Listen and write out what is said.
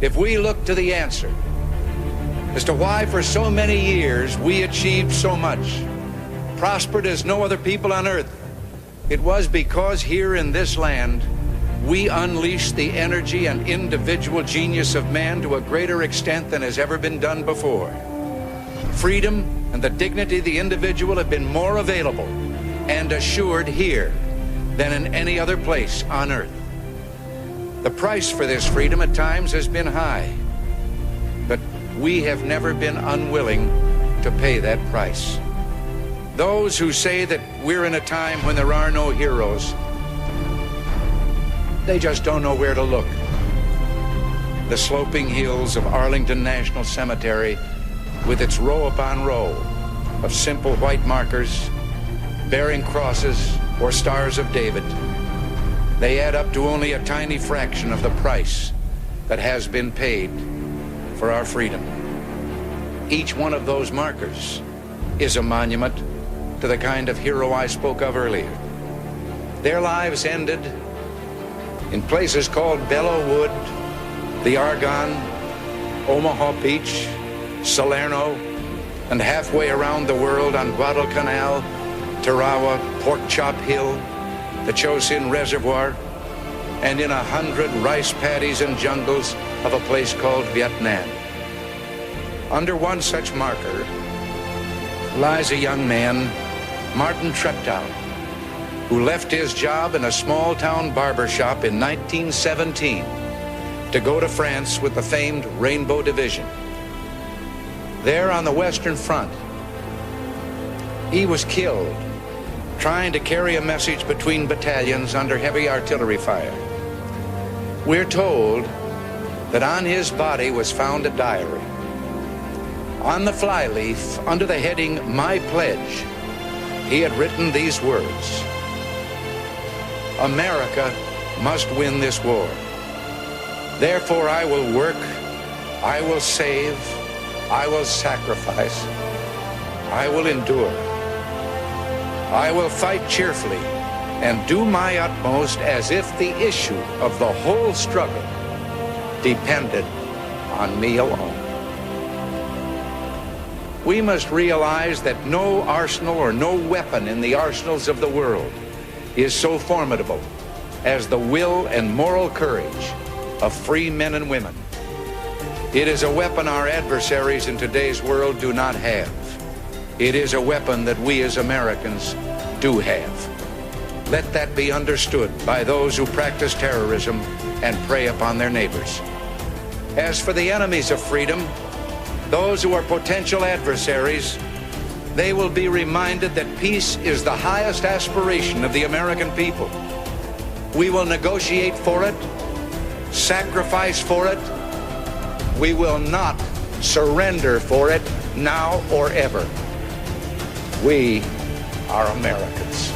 if we look to the answer as to why for so many years we achieved so much, prospered as no other people on earth, it was because here in this land we unleashed the energy and individual genius of man to a greater extent than has ever been done before. Freedom and the dignity of the individual have been more available and assured here than in any other place on earth. The price for this freedom at times has been high, but we have never been unwilling to pay that price. Those who say that we're in a time when there are no heroes, they just don't know where to look. The sloping hills of Arlington National Cemetery, with its row upon row of simple white markers bearing crosses or stars of David, they add up to only a tiny fraction of the price that has been paid for our freedom. Each one of those markers is a monument to the kind of hero I spoke of earlier. Their lives ended in places called Belleau Wood, the Argonne, Omaha Beach, Salerno, and halfway around the world on Guadalcanal, Tarawa, Pork Chop Hill, the Chosin Reservoir, and in 100 rice paddies and jungles of a place called Vietnam. Under one such marker lies a young man, Martin Treptow, who left his job in a small-town barber shop in 1917 to go to France with the famed Rainbow Division. There on the Western Front, he was killed trying to carry a message between battalions under heavy artillery fire. We're told that on his body was found a diary. On the flyleaf, under the heading, "My Pledge," he had written these words: "America must win this war. Therefore I will work, I will save, I will sacrifice, I will endure. I will fight cheerfully and do my utmost as if the issue of the whole struggle depended on me alone." We must realize that no arsenal or no weapon in the arsenals of the world is so formidable as the will and moral courage of free men and women. It is a weapon our adversaries in today's world do not have. It is a weapon that we as Americans do have. Let that be understood by those who practice terrorism and prey upon their neighbors. As for the enemies of freedom, those who are potential adversaries, they will be reminded that peace is the highest aspiration of the American people. We will negotiate for it, sacrifice for it. We will not surrender for it now or ever. We are Americans.